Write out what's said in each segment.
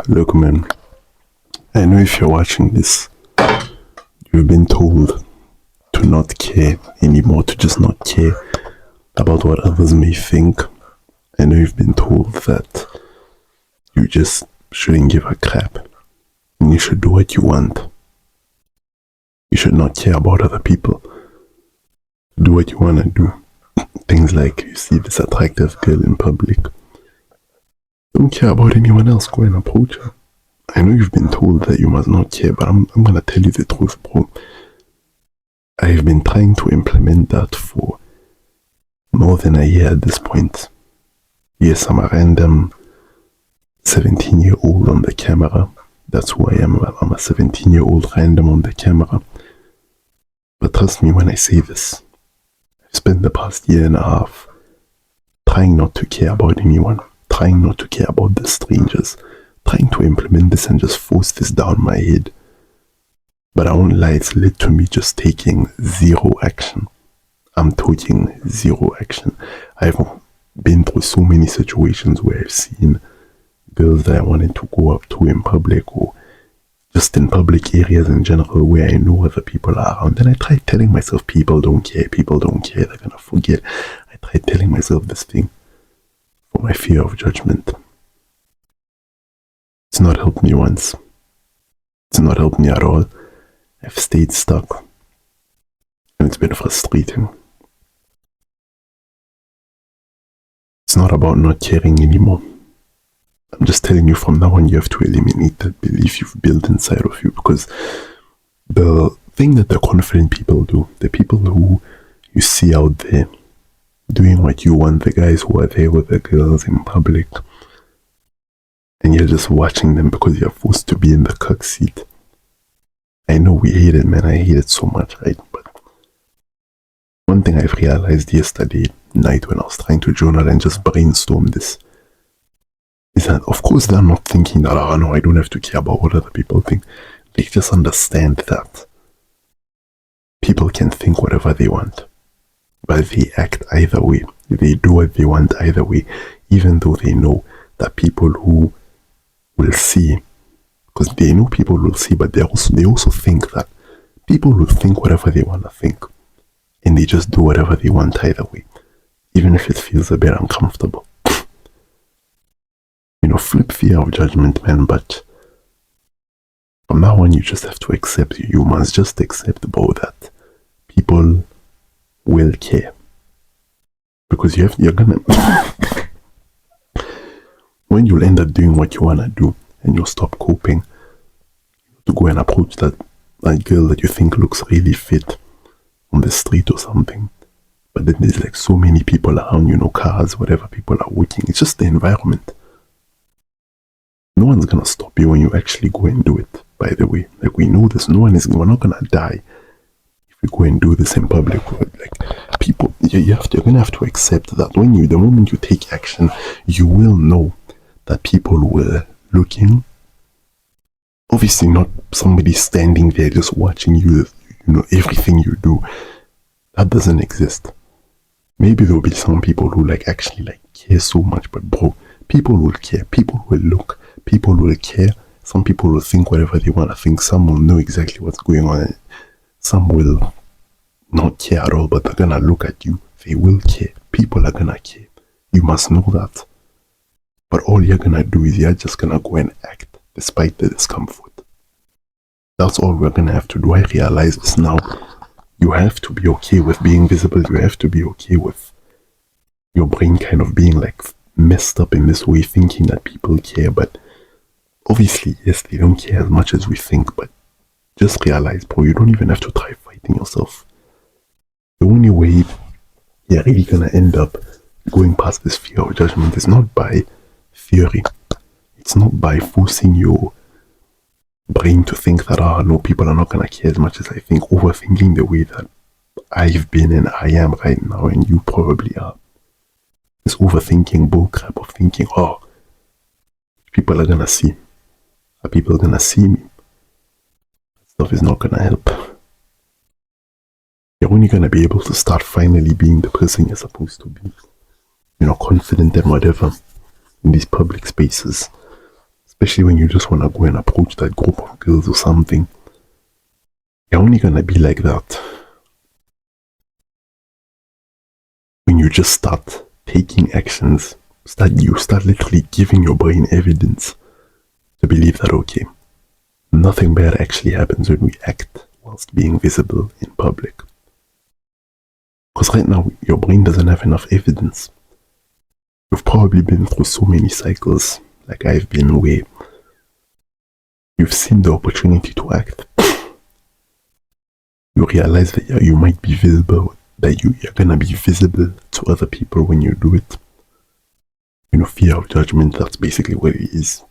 Look, man, I know if you're watching this, you've been told to not care anymore, to just not care about what others may think. I know you've been told that you just shouldn't give a crap and you should do what you want. You should not care about other people. Do what you want to do. Things like you see this attractive girl in public. Don't care about anyone else, go and approach her. I know you've been told that you must not care, but I'm gonna tell you the truth, bro. I've been trying to implement that for more than a year at this point. Yes, I'm a random 17-year-old on the camera. That's who I am. I'm a 17-year-old random on the camera. But trust me when I say this, I've spent the past year and a half trying not to care about anyone, trying not to care about the strangers, trying to implement this and just force this down my head. But I won't lie, it's led to me just taking zero action. I'm taking zero action. I've been through so many situations where I've seen girls that I wanted to go up to in public or just in public areas in general where I know other people are around. And I tried telling myself, people don't care, they're gonna forget. I tried telling myself this thing for my fear of judgment. It's not helped me once. It's not helped me at all. I've stayed stuck. And it's been frustrating. It's not about not caring anymore. I'm just telling you from now on, you have to eliminate that belief you've built inside of you, because the thing that the confident people do, the people who you see out there doing what you want, the guys who are there with the girls in public, and you're just watching them because you're forced to be in the cuck seat. I know we hate it, man. I hate it so much, right? But one thing I've realized yesterday night when I was trying to journal and just brainstorm this is that, of course, they're not thinking that, oh no, I don't have to care about what other people think. They just understand that people can think whatever they want, but they act either way. They do what they want either way, even though they know that people who will see, because they know people will see, but they also think that people will think whatever they want to think, and they just do whatever they want either way, even if it feels a bit uncomfortable. Flip fear of judgment, man. But from now on, you just have to accept. You must just accept about that people will care, because you're gonna when you'll end up doing what you wanna do and you'll stop coping, to go and approach that girl that you think looks really fit on the street or something. But then there's like so many people around, cars, whatever, people are walking. It's just the environment. No one's gonna stop you when you actually go and do it, by the way. Like, we know this. We're not gonna die if we go and do this in public. Like, people, you're gonna have to accept that the moment you take action, you will know that people were looking. Obviously not somebody standing there just watching you, everything you do. That doesn't exist. Maybe there'll be some people who actually care so much, but bro, people will care, people will look, people will care. Some people will think whatever they want to think. Some will know exactly what's going on. Some will not care at all, but they're gonna look at you. They will care. People are gonna care. You must know that. But all you're gonna do is you're just gonna go and act despite the discomfort. That's all we're gonna have to do. I realize this now. You have to be okay with being visible. You have to be okay with your brain kind of being messed up in this way, thinking that people care. But obviously, yes, they don't care as much as we think. But just realize, bro, you don't even have to try fighting yourself. The only way you're really gonna end up going past this fear of judgment is not by theory. It's not by forcing your brain to think that, no, people are not gonna care as much as I think, overthinking the way that I've been and I am right now, and you probably are. This overthinking bullcrap of thinking, people are gonna see. Are people gonna see me? That stuff is not gonna help. You're only gonna be able to start finally being the person you're supposed to be. Confident and whatever in these public spaces. especially when you just want to go and approach that group of girls or something. You're only gonna be like that when you just start taking actions. You start literally giving your brain evidence to believe that, okay, nothing bad actually happens when we act whilst being visible in public. Because right now, your brain doesn't have enough evidence. You've probably been through so many cycles, like I've been, where you've seen the opportunity to act. You realize that you might be visible, that you're gonna be visible to other people when you do it. Fear of judgment, that's basically what it is.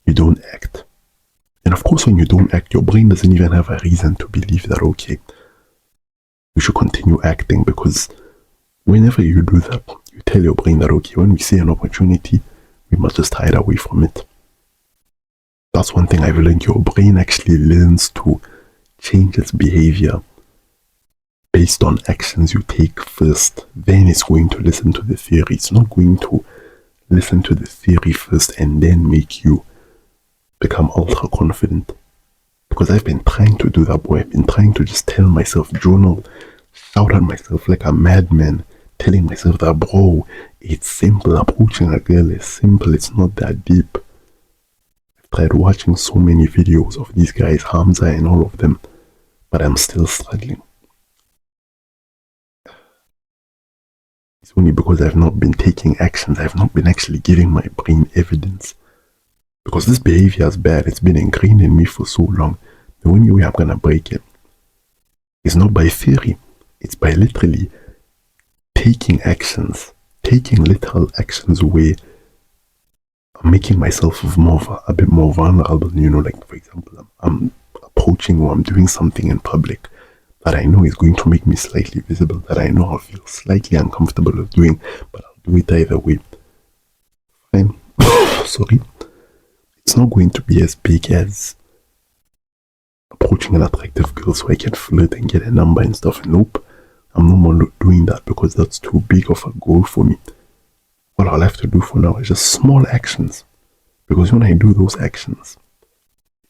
You don't act. And of course, when you don't act, your brain doesn't even have a reason to believe that, okay, you should continue acting, because whenever you do that, you tell your brain that, okay, when we see an opportunity, we must just hide away from it. That's one thing I've learned. Your brain actually learns to change its behavior based on actions you take first. Then it's going to listen to the theory. It's not going to listen to the theory first and then make you become ultra confident. Because I've been trying to do that, boy. I've been trying to just tell myself, journal, shout at myself like a madman, telling myself that, bro, it's simple. Approaching a girl is simple. It's not that deep. I've tried watching so many videos of these guys, Hamza and all of them, but I'm still struggling. It's only because I've not been taking actions. I've not been actually giving my brain evidence. Because this behavior is bad. It's been ingrained in me for so long. The only way I'm gonna break it is not by theory. It's by literally taking actions. Taking literal actions where I'm making myself a bit more vulnerable. Like, for example, I'm approaching or I'm doing something in public that I know is going to make me slightly visible, that I know I'll feel slightly uncomfortable of doing, but I'll do it either way. Fine. Sorry. It's not going to be as big as approaching an attractive girl so I can flirt and get a number and stuff. Nope. I'm no more doing that because that's too big of a goal for me. What I'll have to do for now is just small actions. Because when I do those actions,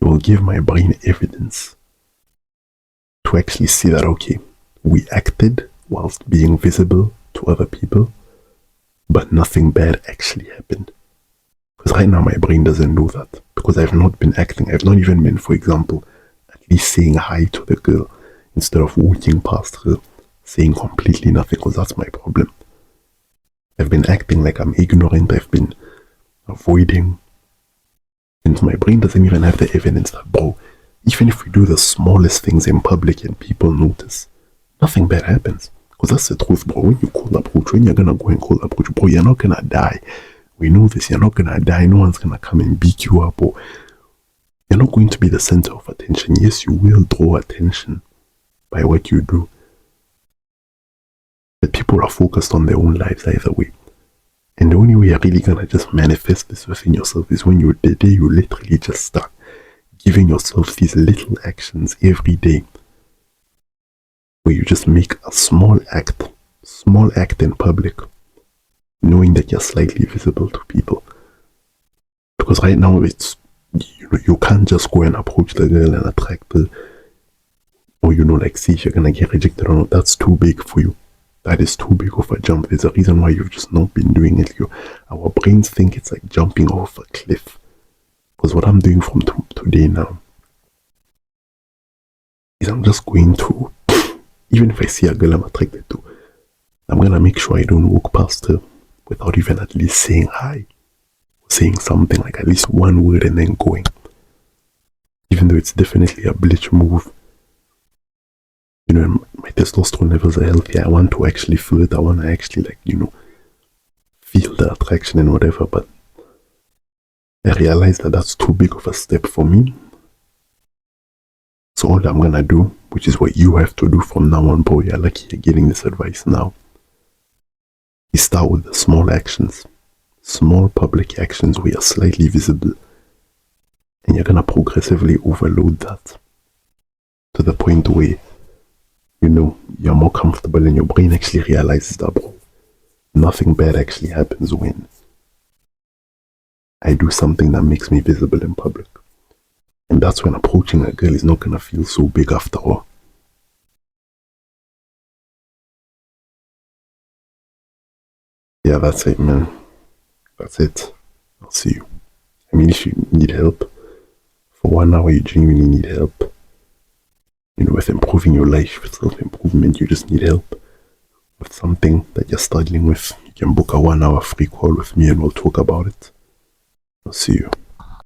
it will give my brain evidence to actually see that, okay, we acted whilst being visible to other people, but nothing bad actually happened. Because right now my brain doesn't know that, because I've not been acting. I've not even been, for example, at least saying hi to the girl instead of walking past her, saying completely nothing, because that's my problem. I've been acting like I'm ignorant. I've been avoiding, and my brain doesn't even have the evidence that, bro, even if we do the smallest things in public and people notice, nothing bad happens. Because that's the truth, bro. When you call approach, when you're gonna go and call approach, bro, you're not gonna die. We know this. You're not gonna die. No one's gonna come and beat you up, or you're not going to be the center of attention. Yes, you will draw attention by what you do, but people are focused on their own lives either way. And the only way you're really gonna just manifest this within yourself is when the day you literally just start giving yourself these little actions every day, where you just make a small act in public, knowing that you're slightly visible to people. Because right now it's, you can't just go and approach the girl and attract her, or like, see if you're gonna get rejected or not. That's too big for you. That is too big of a jump. There's a reason why you've just not been doing it. Our brains think it's like jumping off a cliff. Because what I'm doing from today now is I'm just going to, even if I see a girl I'm attracted to, I'm gonna make sure I don't walk past her without even at least saying hi, or saying something, like at least one word, and then going. Even though it's definitely a bleach move, my testosterone levels are healthy. I want to actually flirt. I want to actually, feel the attraction and whatever, but I realized that that's too big of a step for me. So all I'm gonna do, which is what you have to do from now on, boy, you're lucky you're getting this advice now, is start with the small actions, small public actions where you're slightly visible, and you're gonna progressively overload that to the point where you're more comfortable, and your brain actually realizes that, bro, nothing bad actually happens when I do something that makes me visible in public. And that's when approaching a girl is not gonna feel so big after all. Yeah, that's it, man. That's it. I'll see you. I mean, if you need help, for 1 hour you genuinely need help, with improving your life, with self-improvement, you just need help with something that you're struggling with, you can book a 1 hour free call with me and we'll talk about it. I'll see you.